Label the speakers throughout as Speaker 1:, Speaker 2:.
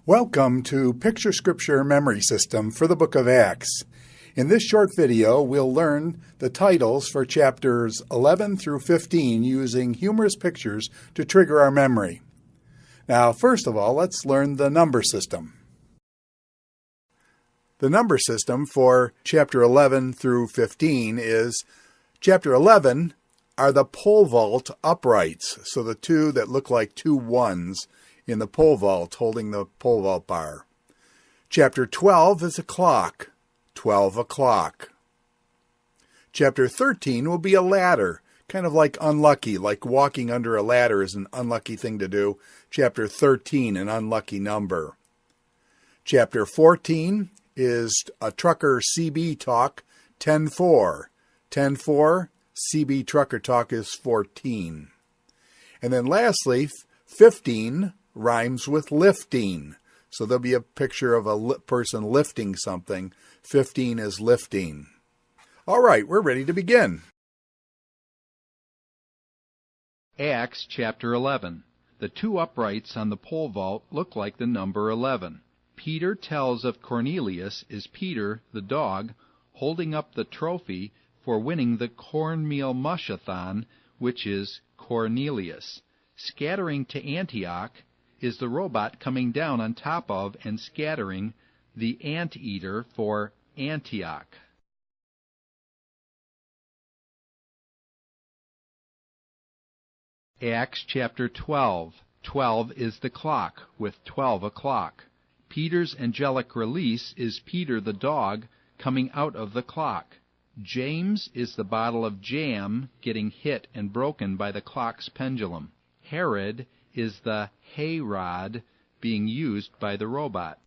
Speaker 1: Welcome to Picture Scripture Memory System for the Book of Acts. In this short video, we'll learn the titles for chapters 11 through 15 using humorous pictures to trigger our memory. Now, first of all, let's learn the number system. The number system for chapter 11 through 15 is chapter 11 are the pole vault uprights, so the two that look like two ones in the pole vault, holding the pole vault bar. Chapter 12 is a clock, 12 o'clock. Chapter 13 will be a ladder, kind of like unlucky, like walking under a ladder is an unlucky thing to do. Chapter 13, an unlucky number. Chapter 14 is a trucker CB talk, 10-4. 10-4, CB trucker talk is 14. And then lastly, 15 rhymes with lifting. So there'll be a picture of a person lifting something. 15 is lifting. All right, we're ready to begin.
Speaker 2: Acts chapter 11. The two uprights on the pole vault look like the number 11. Peter tells of Cornelius is Peter, the dog, holding up the trophy for winning the cornmeal mush-a-thon, which is Cornelius. Scattering to Antioch is the robot coming down on top of and scattering the anteater for Antioch. Acts chapter 12. 12 is the clock, with 12 o'clock. Peter's angelic release is Peter the dog coming out of the clock. James is the bottle of jam getting hit and broken by the clock's pendulum. Herod is the hay rod being used by the robot.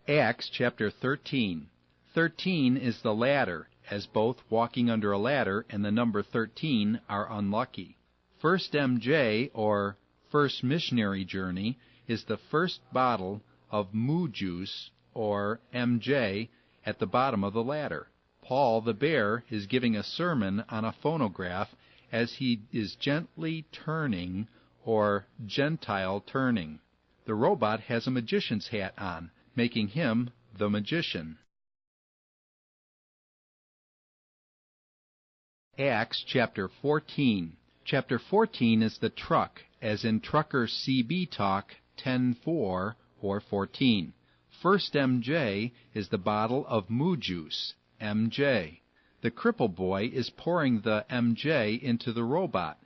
Speaker 2: Acts chapter 13. 13 is the ladder, as both walking under a ladder and the number 13 are unlucky. First MJ, or First Missionary Journey, is the first bottle of moo juice, or MJ, at the bottom of the ladder. Paul the bear is giving a sermon on a phonograph as he is gently turning, or Gentile turning. The robot has a magician's hat on, making him the magician. Acts chapter 14. Chapter 14 is the truck, as in trucker CB talk 10-4 or 14. First MJ is the bottle of moo juice, MJ. The cripple boy is pouring the MJ into the robot.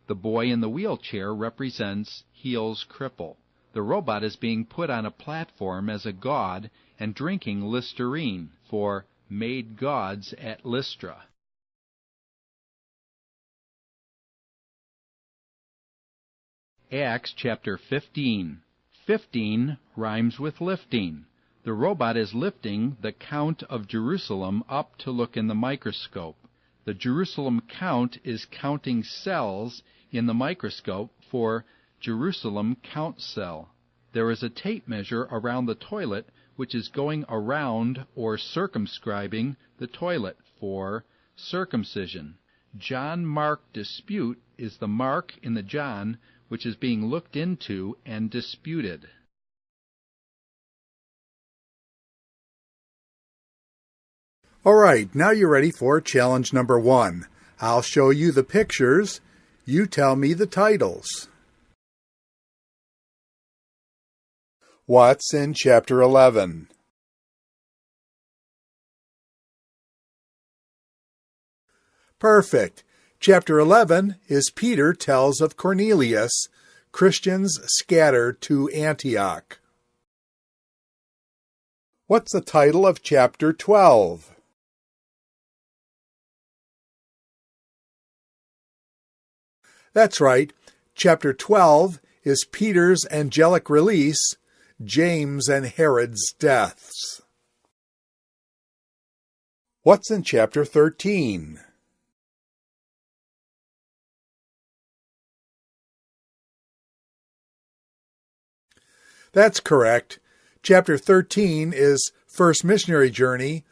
Speaker 2: The boy in the wheelchair represents Heal's cripple. The robot is being put on a platform as a god and drinking Listerine, for made gods at Lystra. Acts chapter 15. 15 rhymes with lifting. The robot is lifting the Count of Jerusalem up to look in the microscope. The Jerusalem Count is counting cells in the microscope for Jerusalem Count cell. There is a tape measure around the toilet which is going around or circumscribing the toilet for circumcision. John Mark dispute is the mark in the John which is being looked into and disputed.
Speaker 1: All right, now you're ready for challenge number 1. I'll show you the pictures. You tell me the titles. What's in chapter 11? Perfect. Chapter 11 is Peter tells of Cornelius, Christians scattered to Antioch. What's the title of chapter 12? That's right. Chapter 12 is Peter's angelic release, James and Herod's deaths. What's in chapter 13? That's correct. Chapter 13 is First Missionary Journey,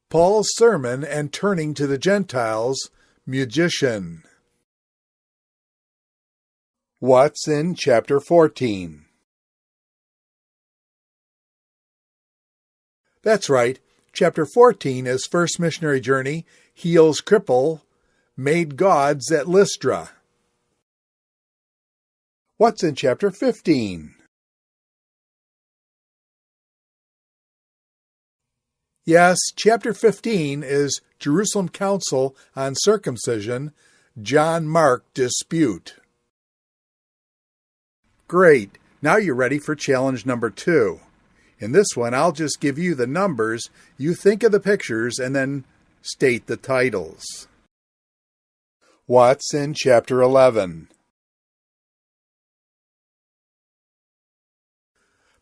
Speaker 1: Paul's sermon and turning to the Gentiles, magician. What's in chapter 14? That's right. Chapter 14 is First Missionary Journey, Heals Cripple, Made Gods at Lystra. What's in chapter 15? Yes, chapter 15 is Jerusalem Council on Circumcision, John-Mark dispute. Great. Now you're ready for challenge number 2. In this one, I'll just give you the numbers, you think of the pictures, and then state the titles. What's in chapter 11?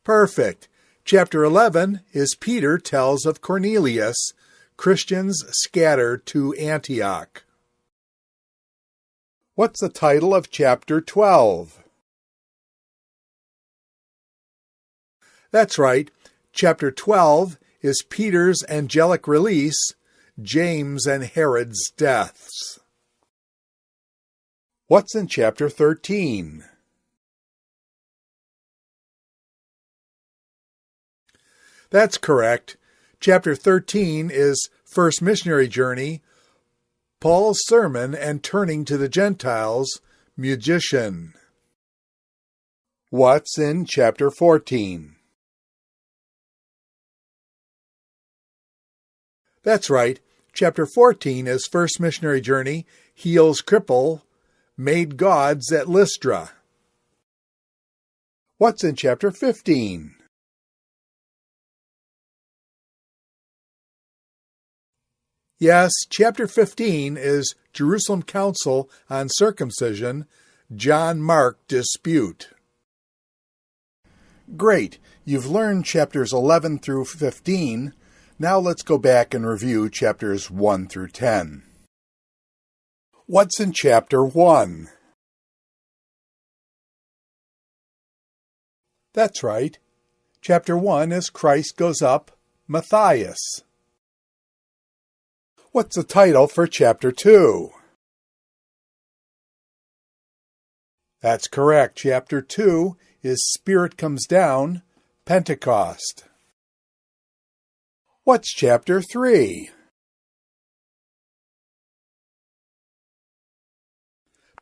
Speaker 1: Perfect. Chapter 11 is Peter tells of Cornelius, Christians scattered to Antioch. What's the title of chapter 12? That's right. Chapter 12 is Peter's angelic release, James and Herod's deaths. What's in chapter 13? That's correct. Chapter 13 is First Missionary Journey, Paul's sermon and turning to the Gentiles, musician. What's in chapter 14? That's right. Chapter 14 is First Missionary Journey, Heals Cripple, Made Gods at Lystra. What's in chapter 15? Yes, chapter 15 is Jerusalem Council on Circumcision, John-Mark dispute. Great. You've learned chapters 11 through 15. Now let's go back and review chapters 1 through 10. What's in chapter 1? That's right. Chapter 1 is Christ Goes Up, Matthias. What's the title for chapter 2? That's correct. Chapter 2 is Spirit Comes Down, Pentecost. What's chapter 3?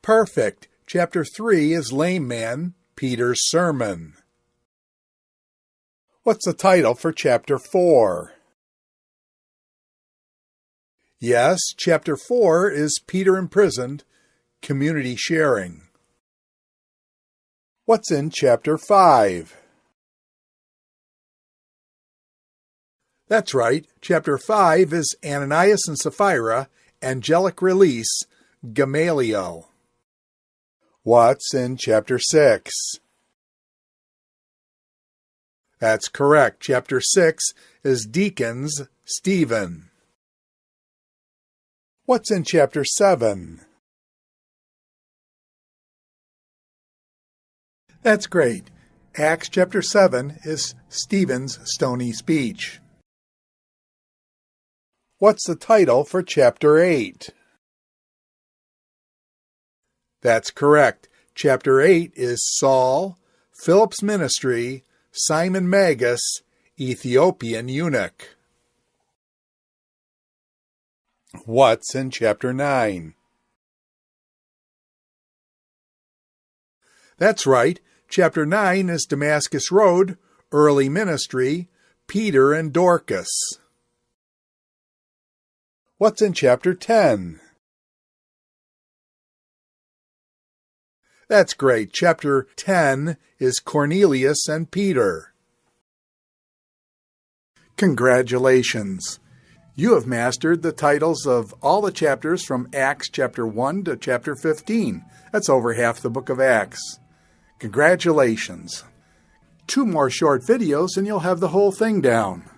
Speaker 1: Perfect. Chapter 3 is Lame Man, Peter's sermon. What's the title for chapter 4? Yes, chapter 4 is Peter imprisoned, community sharing. What's in chapter 5? That's right. Chapter 5 is Ananias and Sapphira, angelic release, Gamaliel. What's in chapter 6? That's correct. Chapter 6 is Deacons, Stephen. What's in chapter 7? That's great. Acts chapter 7 is Stephen's stony speech. What's the title for chapter 8? That's correct. Chapter 8 is Saul, Philip's ministry, Simon Magus, Ethiopian eunuch. What's in chapter 9? That's right. Chapter 9 is Damascus Road, early ministry, Peter and Dorcas. What's in chapter 10? That's great. Chapter 10 is Cornelius and Peter. Congratulations! You have mastered the titles of all the chapters from Acts chapter 1 to chapter 15. That's over half the book of Acts. Congratulations! 2 more short videos and you'll have the whole thing down.